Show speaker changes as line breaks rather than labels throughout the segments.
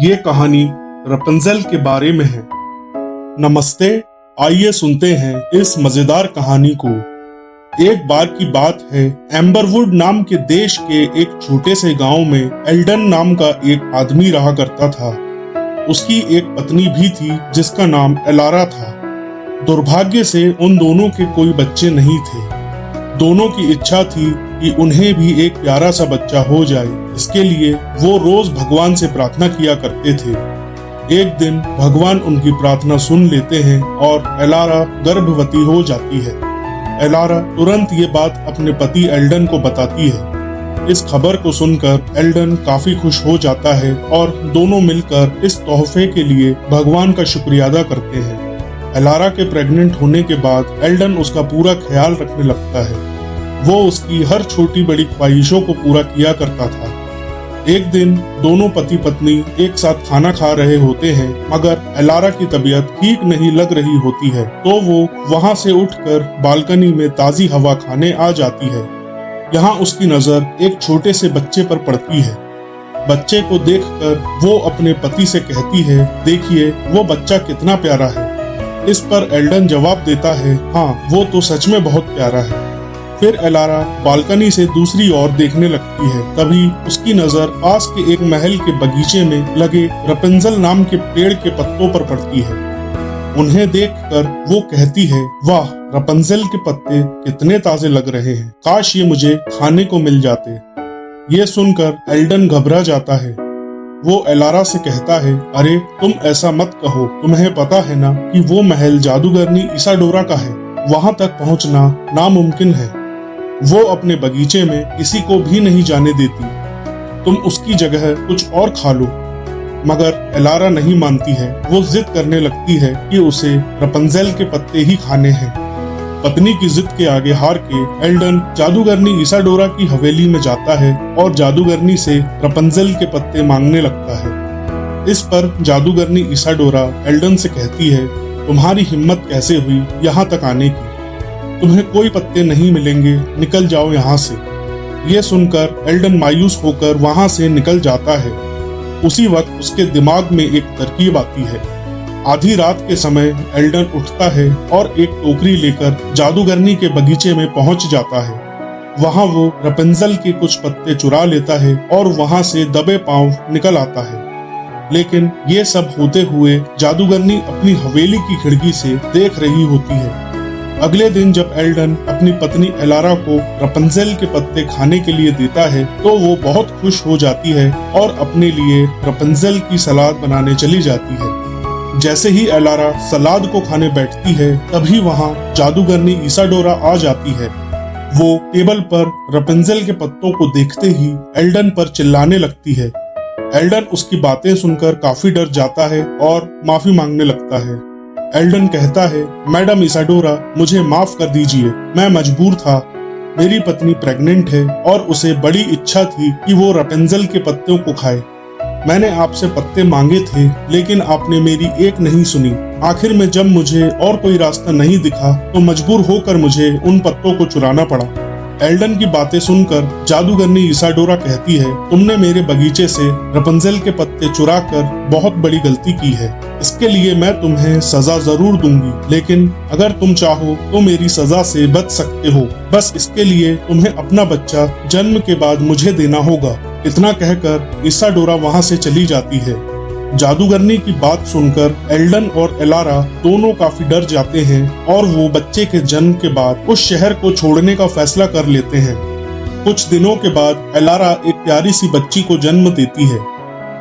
ये कहानी रपुंज़ेल के बारे में है। नमस्ते, आइए सुनते हैं इस मजेदार कहानी को। एक बार की बात है, एम्बरवुड नाम के देश के एक छोटे से गांव में एल्डन नाम का एक आदमी रहा करता था। उसकी एक पत्नी भी थी जिसका नाम एलारा था। दुर्भाग्य से उन दोनों के कोई बच्चे नहीं थे। दोनों की इच्छा थी कि उन्हें भी एक प्यारा सा बच्चा हो जाए। इसके लिए वो रोज भगवान से प्रार्थना किया करते थे। एक दिन भगवान उनकी प्रार्थना सुन लेते हैं और एलारा गर्भवती हो जाती है। एलारा तुरंत ये बात अपने पति एल्डन को बताती है। इस खबर को सुनकर एल्डन काफी खुश हो जाता है और दोनों मिलकर इस तोहफे के लिए भगवान का शुक्रिया अदा करते हैं। एलारा के प्रेग्नेंट होने के बाद एल्डन उसका पूरा ख्याल रखने लगता है। वो उसकी हर छोटी बड़ी ख्वाहिशों को पूरा किया करता था। एक दिन दोनों पति पत्नी एक साथ खाना खा रहे होते हैं, मगर एलारा की तबीयत ठीक नहीं लग रही होती है, तो वो वहां से उठकर बालकनी में ताजी हवा खाने आ जाती है। यहाँ उसकी नजर एक छोटे से बच्चे पर पड़ती है। बच्चे को देखकर वो अपने पति से कहती है, देखिए वो बच्चा कितना प्यारा है। इस पर एल्डन जवाब देता है, हाँ वो तो सच में बहुत प्यारा है। फिर एलारा बालकनी से दूसरी ओर देखने लगती है। तभी उसकी नजर पास के एक महल के बगीचे में लगे रपुंज़ेल नाम के पेड़ के पत्तों पर पड़ती है। उन्हें देखकर वो कहती है, वाह रपुंज़ेल के पत्ते कितने ताजे लग रहे हैं, काश ये मुझे खाने को मिल जाते। ये सुनकर एल्डन घबरा जाता है। वो एलारा से कहता है, अरे तुम ऐसा मत कहो, तुम्हें पता है ना कि वो महल जादूगरनी इसाडोरा का है, वहां तक पहुंचना नामुमकिन है। वो अपने बगीचे में किसी को भी नहीं जाने देती। तुम उसकी जगह कुछ और खा लो। मगर एलारा नहीं मानती है। वो जिद करने लगती है कि उसे रपुंज़ेल के पत्ते ही खाने हैं। पत्नी की जिद के आगे हार के एल्डन जादूगरनी इसाडोरा की हवेली में जाता है और जादूगरनी से रपुंज़ेल के पत्ते मांगने लगता है। इस पर जादूगरनी इसाडोरा एल्डन से कहती है, तुम्हारी हिम्मत कैसे हुई यहाँ तक आने की? तुम्हें कोई पत्ते नहीं मिलेंगे, निकल जाओ यहाँ से। ये सुनकर एल्डन मायूस होकर वहाँ से निकल जाता है। उसी वक्त उसके दिमाग में एक तरकीब आती है। आधी रात के समय एल्डन उठता है और एक टोकरी लेकर जादूगरनी के बगीचे में पहुंच जाता है। वहां वो रपुंज़ेल के कुछ पत्ते चुरा लेता है और वहां से दबे पांव निकल आता है। लेकिन ये सब होते हुए जादूगरनी अपनी हवेली की खिड़की से देख रही होती है। अगले दिन जब एल्डन अपनी पत्नी एलारा को रपुंज़ेल के पत्ते खाने के लिए देता है, तो वो बहुत खुश हो जाती है और अपने लिए रपुंज़ेल की सलाद बनाने चली जाती है। जैसे ही एलारा सलाद को खाने बैठती है, तभी वहाँ जादूगरनी इसाडोरा आ जाती है। वो टेबल पर रपुंज़ेल के पत्तों को देखते ही एल्डन पर चिल्लाने लगती है। एल्डन उसकी बातें सुनकर काफी डर जाता है और माफी मांगने लगता है। एल्डन कहता है, मैडम इसाडोरा, मुझे माफ कर दीजिए, मैं मजबूर था। मेरी पत्नी प्रेग्नेंट है और उसे बड़ी इच्छा थी कि वो रपुंज़ेल के पत्तों को खाए। मैंने आपसे पत्ते मांगे थे, लेकिन आपने मेरी एक नहीं सुनी। आखिर में जब मुझे और कोई रास्ता नहीं दिखा, तो मजबूर होकर मुझे उन पत्तों को चुराना पड़ा। एल्डन की बातें सुनकर जादूगरनी इसाडोरा कहती है, तुमने मेरे बगीचे से रपुंज़ेल के पत्ते चुराकर बहुत बड़ी गलती की है। इसके लिए मैं तुम्हें सजा जरूर दूंगी, लेकिन अगर तुम चाहो तो मेरी सजा से बच सकते हो। बस इसके लिए तुम्हें अपना बच्चा जन्म के बाद मुझे देना होगा। इतना कहकर इसाडोरा वहां से चली जाती है। जादूगरनी की बात सुनकर एल्डन और एलारा दोनों काफी डर जाते हैं और वो बच्चे के जन्म के बाद उस शहर को छोड़ने का फैसला कर लेते हैं। कुछ दिनों के बाद एलारा एक प्यारी सी बच्ची को जन्म देती है।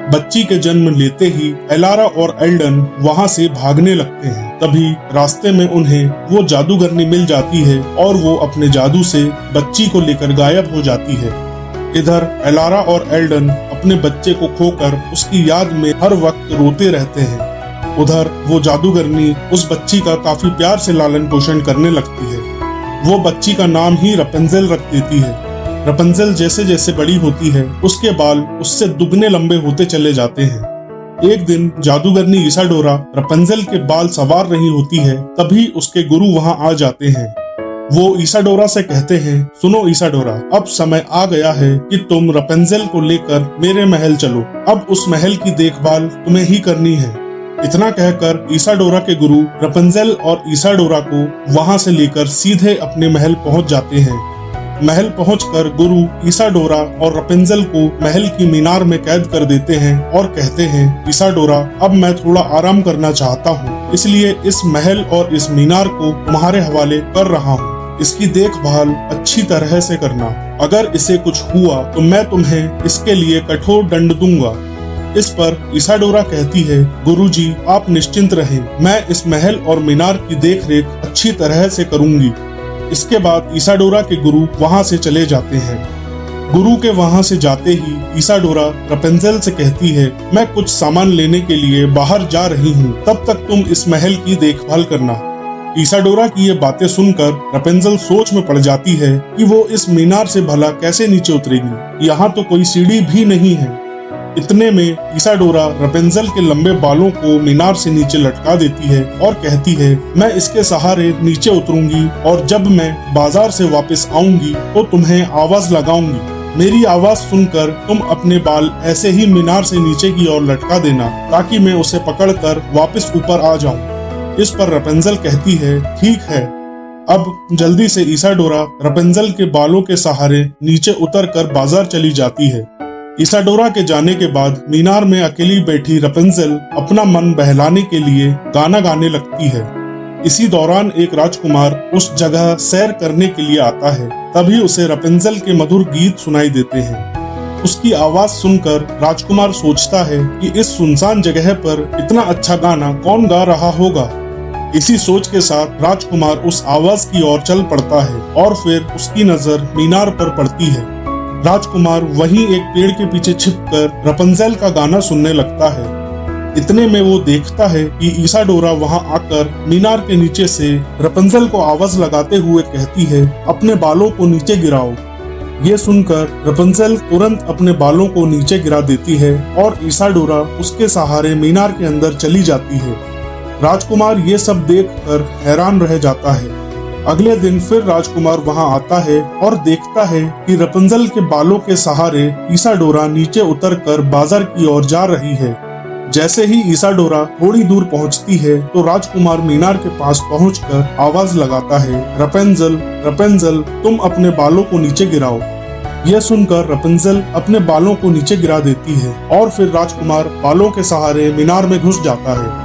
बच्ची के जन्म लेते ही एलारा और एल्डन वहां से भागने लगते हैं। तभी रास्ते में उन्हें वो जादूगरनी मिल जाती है और वो अपने जादू से बच्ची को लेकर गायब हो जाती है। इधर एलारा और एल्डन अपने बच्चे को खोकर उसकी याद में हर वक्त रोते रहते हैं। उधर वो जादूगरनी उस बच्ची का काफी प्यार से लालन पोषण करने लगती है। वो बच्ची का नाम ही रपुंज़ेल रख देती है। रपुंज़ेल जैसे जैसे बड़ी होती है, उसके बाल उससे दुगने लंबे होते चले जाते हैं। एक दिन जादूगरनी इसाडोरा रपुंज़ेल के बाल संवार रही होती है, तभी उसके गुरु वहां आ जाते हैं। वो इसाडोरा से कहते हैं, सुनो इसाडोरा, अब समय आ गया है कि तुम रपेंजेल को लेकर मेरे महल चलो। अब उस महल की देखभाल तुम्हें ही करनी है। इतना कहकर इसाडोरा के गुरु रपेंजेल और इसाडोरा को वहां से लेकर सीधे अपने महल पहुंच जाते हैं। महल पहुंचकर गुरु इसाडोरा और रपेंजेल को महल की मीनार में कैद कर देते हैं और कहते हैं, इसाडोरा, अब मैं थोड़ा आराम करना चाहता हूँ, इसलिए इस महल और इस मीनार को तुम्हारे हवाले कर रहा हूँ। इसकी देखभाल अच्छी तरह से करना। अगर इसे कुछ हुआ तो मैं तुम्हें इसके लिए कठोर दंड दूंगा। इस पर इसाडोरा कहती है, गुरुजी, आप निश्चिंत रहें, मैं इस महल और मीनार की देखरेख अच्छी तरह से करूंगी। इसके बाद इसाडोरा के गुरु वहां से चले जाते हैं। गुरु के वहां से जाते ही इसाडोरा रपेंजेल से कहती है, मैं कुछ सामान लेने के लिए बाहर जा रही हूँ, तब तक तुम इस महल की देखभाल करना। इसाडोरा की ये बातें सुनकर रपेंजेल सोच में पड़ जाती है कि वो इस मीनार से भला कैसे नीचे उतरेगी। यहाँ तो कोई सीढ़ी भी नहीं है। इतने में इसाडोरा रपेंजेल के लंबे बालों को मीनार से नीचे लटका देती है और कहती है, मैं इसके सहारे नीचे उतरूंगी और जब मैं बाजार से वापस आऊंगी तो तुम्हें आवाज लगाऊंगी। मेरी आवाज सुनकर तुम अपने बाल ऐसे ही मीनार से नीचे की ओर लटका देना ताकि मैं उसे पकड़कर वापस ऊपर आ जाऊं। इस पर रपेंजेल कहती है, ठीक है। अब जल्दी से इसाडोरा रपेंजेल के बालों के सहारे नीचे उतरकर बाजार चली जाती है। इसाडोरा के जाने के बाद मीनार में अकेली बैठी रपेंजेल अपना मन बहलाने के लिए गाना गाने लगती है। इसी दौरान एक राजकुमार उस जगह सैर करने के लिए आता है। तभी उसे रपेंजेल के मधुर गीत सुनाई देते हैं। उसकी आवाज सुनकर राजकुमार सोचता है कि इस सुनसान जगह पर इतना अच्छा गाना कौन गा रहा होगा। इसी सोच के साथ राजकुमार उस आवाज की ओर चल पड़ता है और फिर उसकी नजर मीनार पर पड़ती है। राजकुमार वहीं एक पेड़ के पीछे छिपकर रपेंजेल का गाना सुनने लगता है। इतने में वो देखता है कि इसाडोरा वहां आकर मीनार के नीचे से रपेंजेल को आवाज लगाते हुए कहती है, अपने बालों को नीचे गिराओ। ये सुनकर रपेंजेल तुरंत अपने बालों को नीचे गिरा देती है और इसाडोरा उसके सहारे मीनार के अंदर चली जाती है। राजकुमार ये सब देखकर हैरान रह जाता है। अगले दिन फिर राजकुमार वहां आता है और देखता है कि रपेंजेल के बालों के सहारे इसाडोरा नीचे उतरकर बाजार की ओर जा रही है। जैसे ही इसाडोरा थोड़ी दूर पहुंचती है तो राजकुमार मीनार के पास पहुंचकर आवाज लगाता है, रपेंजेल, रपेंजेल, तुम अपने बालों को नीचे गिराओ। यह सुनकर रपेंजेल अपने बालों को नीचे गिरा देती है और फिर राजकुमार बालों के सहारे मीनार में घुस जाता है।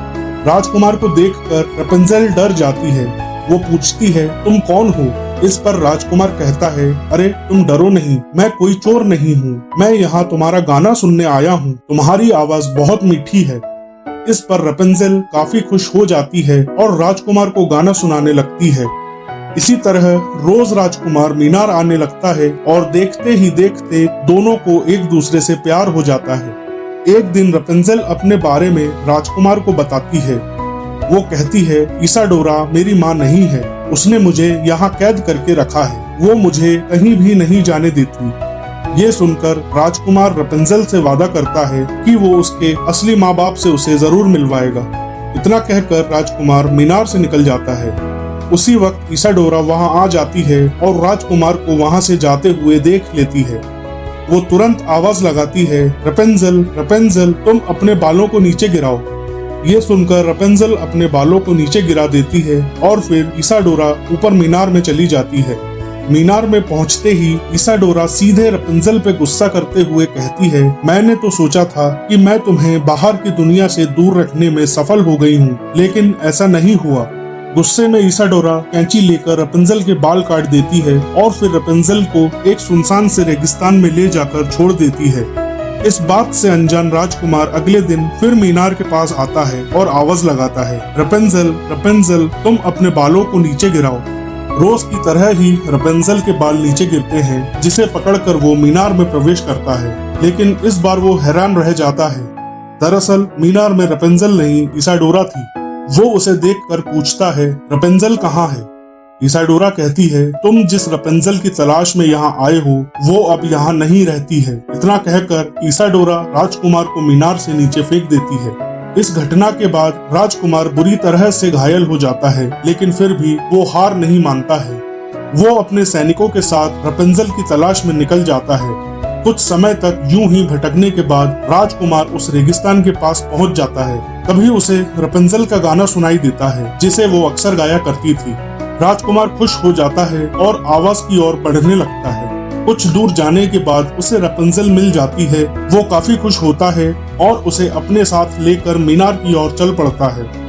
राजकुमार को देखकर रपेंजेल डर जाती है। वो पूछती है, तुम कौन हो? इस पर राजकुमार कहता है, अरे तुम डरो नहीं, मैं कोई चोर नहीं हूँ, मैं यहाँ तुम्हारा गाना सुनने आया हूँ, तुम्हारी आवाज बहुत मीठी है। इस पर रपेंजेल काफी खुश हो जाती है और राजकुमार को गाना सुनाने लगती है। इसी तरह रोज राजकुमार मीनार आने लगता है और देखते ही देखते दोनों को एक दूसरे से प्यार हो जाता है। एक दिन रपेंजेल अपने बारे में राजकुमार को बताती है। वो कहती है, इसाडोरा मेरी माँ नहीं है, उसने मुझे यहाँ कैद करके रखा है, वो मुझे कहीं भी नहीं जाने देती। ये सुनकर राजकुमार रपेंजेल से वादा करता है कि वो उसके असली माँ बाप से उसे जरूर मिलवाएगा। इतना कहकर राजकुमार मीनार से निकल जाता है। उसी वक्त इसाडोरा वहाँ आ जाती है और राजकुमार को वहाँ से जाते हुए देख लेती है। वो तुरंत आवाज लगाती है, रपेंजेल, रपेंजेल, तुम अपने बालों को नीचे गिराओ। ये सुनकर रपेंजेल अपने बालों को नीचे गिरा देती है और फिर इसाडोरा ऊपर मीनार में चली जाती है। मीनार में पहुंचते ही इसाडोरा सीधे रपेंजेल पे गुस्सा करते हुए कहती है, मैंने तो सोचा था कि मैं तुम्हें बाहर की दुनिया से दूर रखने में सफल हो गई हूँ, लेकिन ऐसा नहीं हुआ। गुस्से में इसाडोरा कैंची लेकर रपेंजेल के बाल काट देती है और फिर रपेंजेल को एक सुनसान से रेगिस्तान में ले जाकर छोड़ देती है। इस बात से अनजान राजकुमार अगले दिन फिर मीनार के पास आता है और आवाज लगाता है, रपेंजेल, रपेंजेल, तुम अपने बालों को नीचे गिराओ। रोज की तरह ही रपेंजेल के बाल नीचे गिरते हैं, जिसे पकड़कर वो मीनार में प्रवेश करता है, लेकिन इस बार वो हैरान रह जाता है। दरअसल मीनार में रपेंजेल नहीं, इसाडोरा थी। वो उसे देखकर पूछता है, रपेंजेल कहाँ है? इसाडोरा कहती है, तुम जिस रपेंजेल की तलाश में यहाँ आए हो वो अब यहाँ नहीं रहती है। इतना कहकर इसाडोरा राजकुमार को मीनार से नीचे फेंक देती है। इस घटना के बाद राजकुमार बुरी तरह से घायल हो जाता है, लेकिन फिर भी वो हार नहीं मानता है। वो अपने सैनिकों के साथ रपुंज़ल की तलाश में निकल जाता है। कुछ समय तक यूं ही भटकने के बाद राजकुमार उस रेगिस्तान के पास पहुंच जाता है। तभी उसे रपुंज़ल का गाना सुनाई देता है, जिसे वो अक्सर गाया करती थी। राजकुमार खुश हो जाता है और आवाज की ओर बढ़ने लगता है। कुछ दूर जाने के बाद उसे रपुंज़ल मिल जाती है। वो काफी खुश होता है और उसे अपने साथ लेकर मीनार की ओर चल पड़ता है।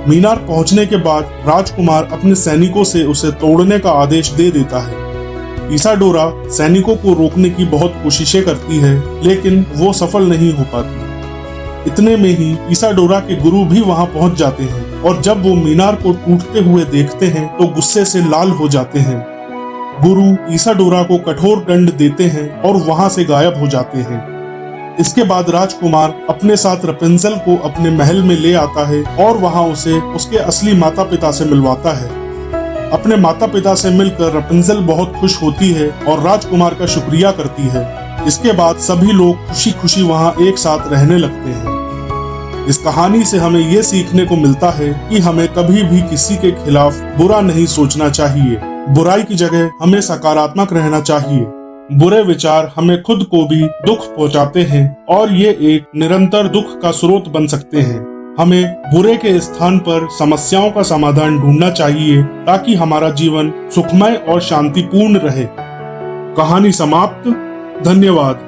मीनार पहुंचने के बाद राजकुमार अपने सैनिकों से उसे तोड़ने का आदेश दे देता है। इसाडोरा सैनिकों को रोकने की बहुत कोशिशें करती है, लेकिन वो सफल नहीं हो पाती। इतने में ही इसाडोरा के गुरु भी वहां पहुंच जाते हैं और जब वो मीनार को टूटते हुए देखते हैं तो गुस्से से लाल हो जाते हैं। गुरु इसाडोरा को कठोर दंड देते हैं और वहां से गायब हो जाते हैं। इसके बाद राजकुमार अपने साथ रपुंज़ल को अपने महल में ले आता है और वहां उसे उसके असली माता पिता से मिलवाता है। अपने माता पिता से मिलकर रपुंज़ल बहुत खुश होती है और राजकुमार का शुक्रिया करती है। इसके बाद सभी लोग खुशी खुशी वहां एक साथ रहने लगते हैं। इस कहानी से हमें ये सीखने को मिलता है कि हमें कभी भी किसी के खिलाफ बुरा नहीं सोचना चाहिए। बुराई की जगह हमें सकारात्मक रहना चाहिए। बुरे विचार हमें खुद को भी दुख पहुंचाते हैं और ये एक निरंतर दुख का स्रोत बन सकते हैं। हमें बुरे के स्थान पर समस्याओं का समाधान ढूंढना चाहिए ताकि हमारा जीवन सुखमय और शांतिपूर्ण रहे। कहानी समाप्त। धन्यवाद।